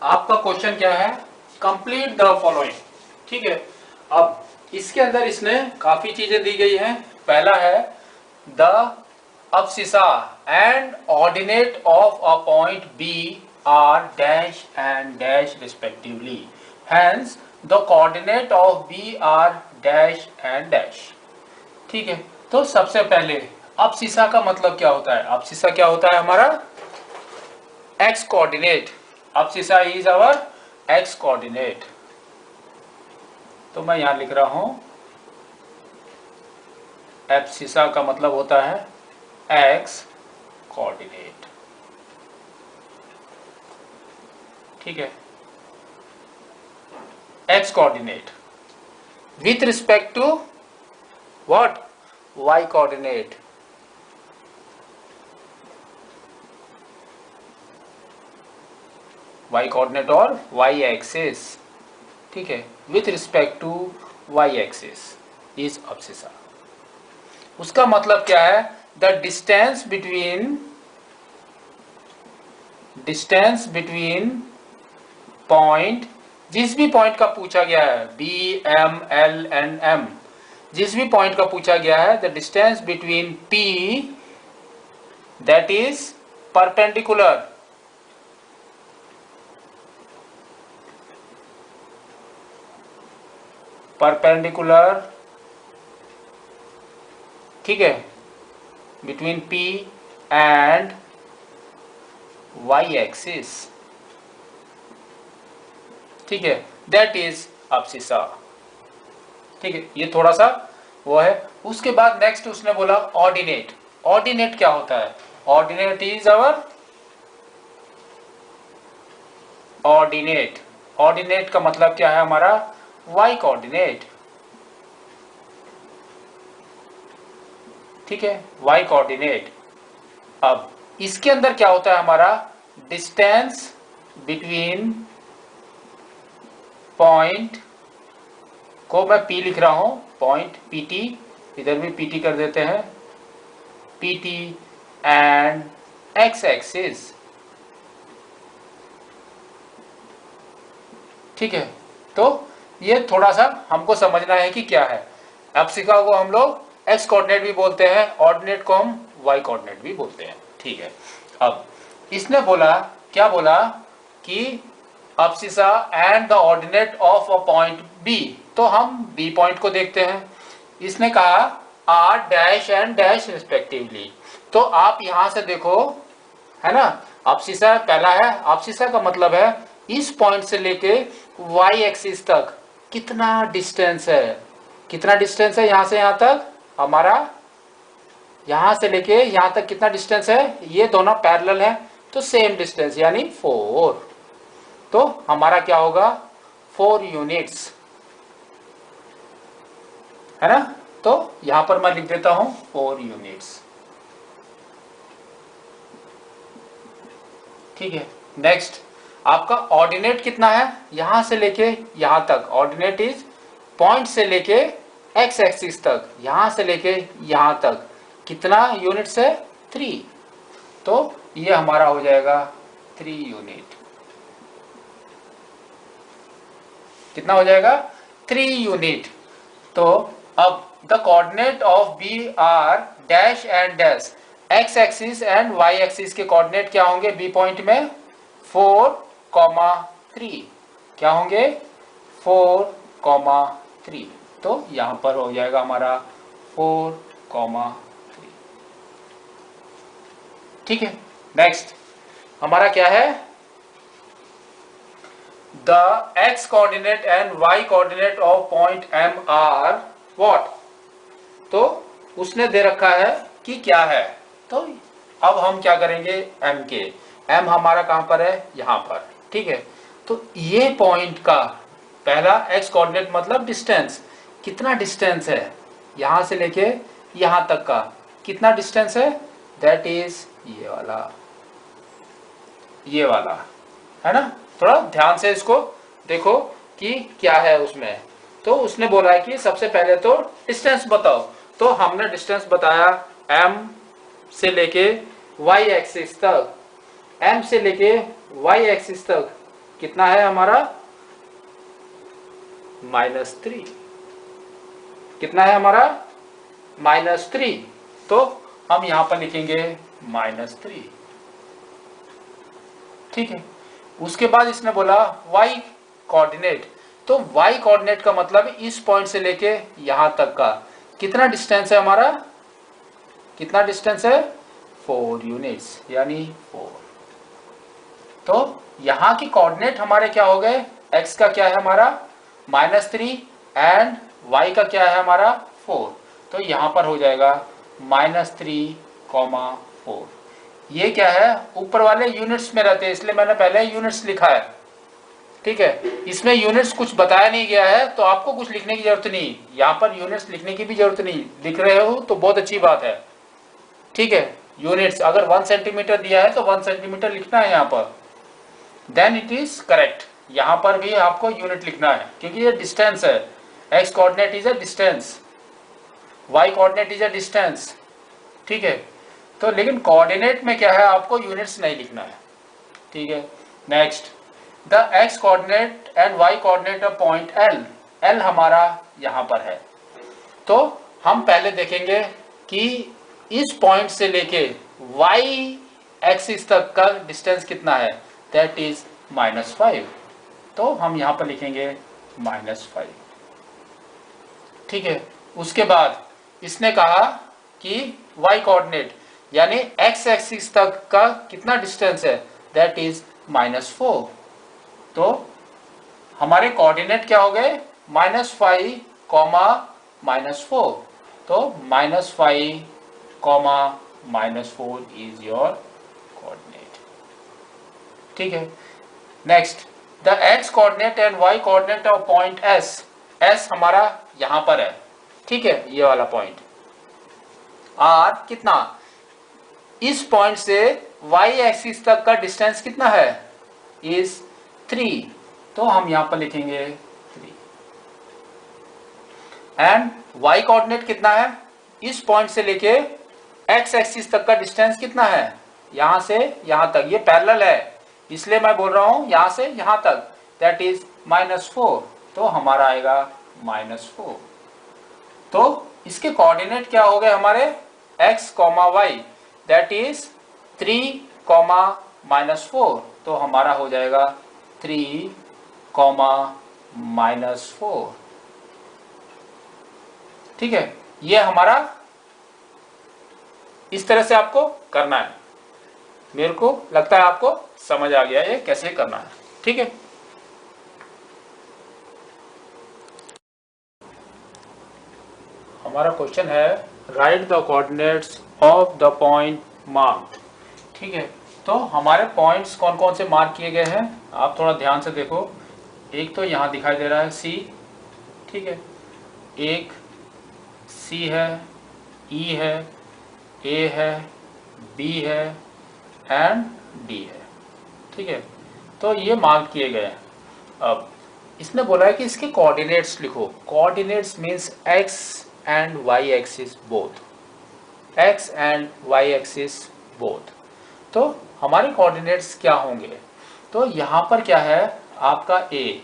आपका क्वेश्चन क्या है, कंप्लीट द फॉलोइंग। ठीक है, अब इसके अंदर इसने काफी चीजें दी गई हैं। पहला है the abscissa and ordinate of a point B are dash and dash respectively. Hence, the coordinate of B are dash and dash. ठीक है, तो सबसे पहले abscissa का मतलब क्या होता है? abscissa क्या होता है हमारा? x coordinate. abscissa is our x coordinate. तो मैं यहां लिख रहा हूं abscissa का मतलब होता है x कोऑर्डिनेट। ठीक है, x coordinate with respect to what, y coordinate. y coordinate और y एक्सिस। ठीक है, with respect to y axis is abscissa। उसका मतलब क्या है, द डिस्टेंस बिटवीन पॉइंट, जिस भी पॉइंट का पूछा गया है, B M L and M, जिस भी पॉइंट का पूछा गया है, the distance between P that is perpendicular ठीक है, between P and y axis. ठीक है, दैट इज abscissa। ठीक है, ये थोड़ा सा वो है। उसके बाद नेक्स्ट उसने बोला ऑर्डिनेट। ऑर्डिनेट क्या होता है? Ordinate is our ordinate. Ordinate का मतलब क्या है हमारा? y coordinate. ठीक है, y कोऑर्डिनेट। अब इसके अंदर क्या होता है हमारा? डिस्टेंस बिटवीन पॉइंट को मैं P लिख रहा हूं, पॉइंट PT, इधर भी PT कर देते हैं, PT एंड x एक्सिस। ठीक है, तो ये थोड़ा सा हमको समझना है कि क्या है। abscissa को हम लोग x कोऑर्डिनेट भी बोलते हैं, ऑर्डिनेट को हम y कोऑर्डिनेट भी बोलते हैं। ठीक है, अब इसने बोला, क्या बोला कि abscissa and the ordinate of a point B। तो हम B पॉइंट को देखते हैं। इसने कहा r dash and dash respectively. तो आप यहां से देखो, है ना, abscissa पहला है। abscissa का मतलब है इस पॉइंट से लेके y एक्सिस तक कितना डिस्टेंस है। कितना डिस्टेंस है यहां से यहां तक? हमारा यहां से लेके यहां तक कितना डिस्टेंस है? ये दोनों पैरेलल है, तो सेम डिस्टेंस यानी 4। तो हमारा क्या होगा? 4 यूनिट्स, है ना। तो यहां पर मैं लिख देता हूं 4 यूनिट्स। ठीक है, नेक्स्ट आपका ऑर्डिनेट कितना है? यहां से लेके यहां तक ऑर्डिनेट इज पॉइंट से लेके x एक्सिस तक, यहां से लेके यहां तक कितना यूनिट्स है? 3। तो ये हमारा हो जाएगा 3 यूनिट। कितना हो जाएगा? 3 यूनिट। तो अब the coordinate of B R dash and dash. x axis and y axis के कोऑर्डिनेट क्या होंगे बी पॉइंट में? 4,3। क्या होंगे? 4,3। तो यहां पर हो जाएगा हमारा 4,3। ठीक है, नेक्स्ट हमारा क्या है? The x coordinate and y coordinate of point M are what. तो उसने दे रखा है कि क्या है। तो अब हम क्या करेंगे? M के, M हमारा कहां पर है? यहां पर। ठीक है, तो ये पॉइंट का पहला x कोऑर्डिनेट मतलब डिस्टेंस, कितना डिस्टेंस है यहां से लेके यहां तक का, कितना डिस्टेंस है? दैट इज ये वाला, है ना। थोड़ा ध्यान से इसको देखो कि क्या है उसमें। तो उसने बोला है कि सबसे पहले तो डिस्टेंस बताओ। तो हमने डिस्टेंस बताया m से लेके y एक्सिस तक, m से लेके y एक्सिस तक कितना है हमारा -3, कितना है हमारा -3, तो हम यहां पर लिखेंगे -3, ठीक है। उसके बाद इसने बोला y कोऑर्डिनेट, तो y कोऑर्डिनेट का मतलब इस पॉइंट से लेके यहां तक का कितना डिस्टेंस है हमारा, कितना डिस्टेंस है 4 यूनिट्स, यानी 4। तो यहां की कोऑर्डिनेट हमारे क्या हो गए, x का क्या है हमारा -3 एंड y का क्या है हमारा 4, तो यहां पर हो जाएगा -3,4। ये क्या है, ऊपर वाले यूनिट्स में रहते हैं इसलिए मैंने पहले यूनिट्स लिखा है, ठीक है। इसमें यूनिट्स कुछ बताया नहीं गया है तो आपको कुछ लिखने की जरूरत नहीं, यहाँ पर यूनिट्स लिखने की भी जरूरत नहीं, लिख रहे हो तो बहुत अच्छी बात है, ठीक है। यूनिट्स अगर 1 सेंटीमीटर दिया है तो 1 सेंटीमीटर लिखना है यहाँ पर, देन इट इज करेक्ट। यहाँ पर भी आपको यूनिट लिखना है क्योंकि ये डिस्टेंस है, x coordinate is a distance, y coordinate is a distance, ठीक है। तो लेकिन कोऑर्डिनेट में क्या है, आपको यूनिट्स नहीं लिखना है, ठीक है। Next, the x coordinate and y coordinate of point L, L हमारा यहाँ पर है, तो हम पहले देखेंगे कि इस पॉइंट से लेके वाई एक्सिस तक का डिस्टेंस कितना है, दैट इज -5, तो हम यहाँ पर लिखेंगे -5, ठीक है। उसके बाद इसने कहा कि y कोऑर्डिनेट यानी x एक्सिस तक का कितना डिस्टेंस है, दैट इज -4, तो हमारे कोऑर्डिनेट क्या हो गए -5, -4, तो -5, -4 इज योर कोऑर्डिनेट, ठीक है। Next, the x coordinate and y coordinate of point s, s हमारा यहां पर है, ठीक है, ये वाला पॉइंट, और कितना, इस पॉइंट से y एक्सिस तक का डिस्टेंस कितना है, इज 3, तो हम यहां पर लिखेंगे 3, एंड y कोऑर्डिनेट कितना है, इस पॉइंट से लेके x एक्सिस तक का डिस्टेंस कितना है, यहां से यहां तक, ये पैरेलल है इसलिए मैं बोल रहा हूं यहां से यहां तक, दैट इज -4, तो हमारा आएगा -4। तो इसके कोऑर्डिनेट क्या हो गए हमारे x, y, दैट इज 3, -4, तो हमारा हो जाएगा 3, -4, ठीक है। ये हमारा इस तरह से आपको करना है, मेरे को लगता है आपको समझ आ गया ये कैसे करना है, ठीक है। हमारा क्वेश्चन है right the coordinates of the point marked, ठीक है। तो हमारे पॉइंट्स कौन कौन से मार्क किए गए हैं, आप थोड़ा ध्यान से देखो। एक तो यहाँ दिखाई दे रहा है C, ठीक है, एक C है, E है, A है, B है एंड D है, ठीक है। तो ये मार्क किए गए हैं। अब इसने बोला है कि इसके कोऑर्डिनेट्स लिखो, coordinates means x and y axis both, x and y axis both, तो हमारे कोऑर्डिनेट्स क्या होंगे, तो यहाँ पर क्या है आपका a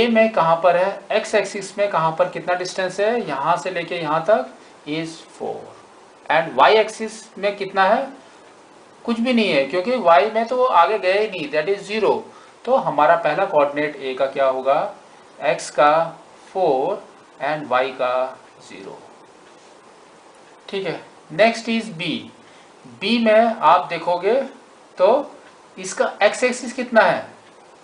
में कहाँ पर है, x एक्सिस में कहाँ पर कितना डिस्टेंस है, यहाँ से लेके यहाँ तक इज 4, एंड y एक्सिस में कितना है, कुछ भी नहीं है क्योंकि y में तो वो आगे गए ही नहीं, दैट इज 0, तो हमारा पहला कोऑर्डिनेट a का क्या होगा, x का 4 एंड y का 0, ठीक है। नेक्स्ट इज b में आप देखोगे तो इसका x एक्सिस कितना है,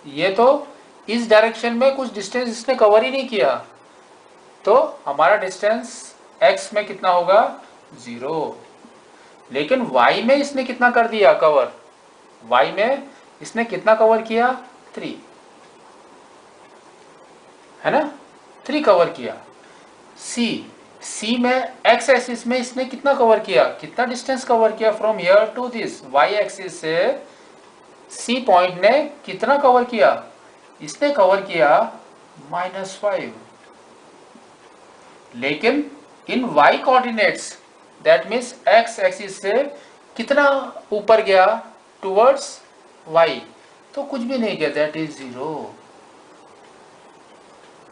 ये तो इस डायरेक्शन में कुछ डिस्टेंस इसने कवर ही नहीं किया, तो हमारा डिस्टेंस x में कितना होगा 0, लेकिन y में इसने कितना कर दिया कवर, y में इसने कितना कवर किया 3, है ना, 3 कवर किया। C में x एक्सिस में इसने कितना कवर किया, कितना डिस्टेंस कवर किया from here to this, y axis से C पॉइंट ने कितना कवर किया, इसने कवर किया -5, लेकिन in y coordinates that means x axis से कितना ऊपर गया टुवर्ड्स y, तो कुछ भी नहीं किया, दैट इज 0।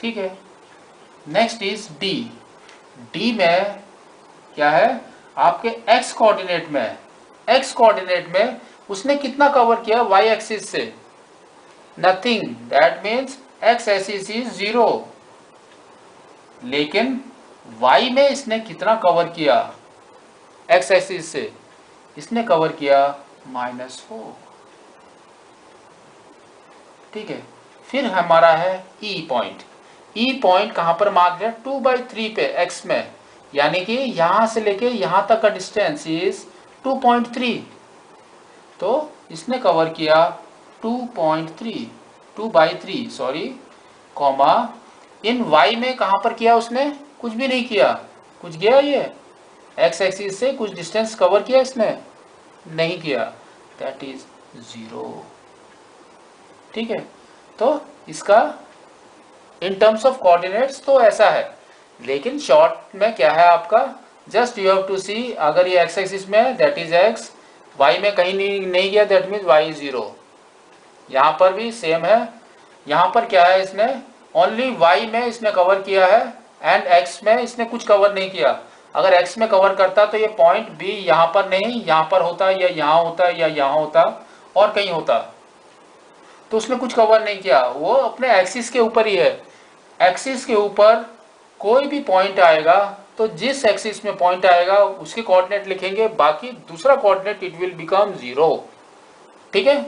ठीक है, नेक्स्ट इज डी। डी में क्या है, आपके एक्स कोऑर्डिनेट में, एक्स कोऑर्डिनेट में उसने कितना कवर किया वाई एक्सिस से, nothing, that means x axis is 0। लेकिन वाई में इसने कितना कवर किया एक्स एक्सिस से, इसने कवर किया -4। ठीक है, फिर हमारा है ई पॉइंट। ई पॉइंट कहां पर मार्क है, 2/3 पे एक्स में, यानी कि यहां से लेके यहां तक का डिस्टेंस इज 2.3। तो इसने कवर किया 2.3, 2/3 सॉरी, कॉमा इन वाई में कहां पर किया उसने, कुछ भी नहीं किया, कुछ गया ये एक्स एक्सिस से कुछ डिस्टेंस कवर किया इसने, नहीं किया, दैट इज 0। ठीक है, तो इसका इन टर्म्स ऑफ कोऑर्डिनेट्स तो ऐसा है, लेकिन शॉर्ट में क्या है आपका, जस्ट यू हैव टू सी, अगर ये एक्स एक्सिस में दैट इज एक्स, वाई में कहीं नहीं गया दैट मीन्स वाई 0। यहाँ पर भी सेम है, यहाँ पर क्या है, इसने ओनली वाई में इसने कवर किया है एंड एक्स में इसने कुछ कवर नहीं किया। अगर एक्स में कवर करता तो ये पॉइंट बी यहाँ पर नहीं, यहाँ पर होता, या यहाँ होता, या यहाँ होता, और कहीं होता, तो उसने कुछ कवर नहीं किया, वो अपने एक्सिस के ऊपर ही है। एक्सिस के ऊपर कोई भी पॉइंट आएगा तो जिस एक्सिस में पॉइंट आएगा उसके कोऑर्डिनेट लिखेंगे, बाकी दूसरा कोऑर्डिनेट इट विल बिकम 0। ठीक है।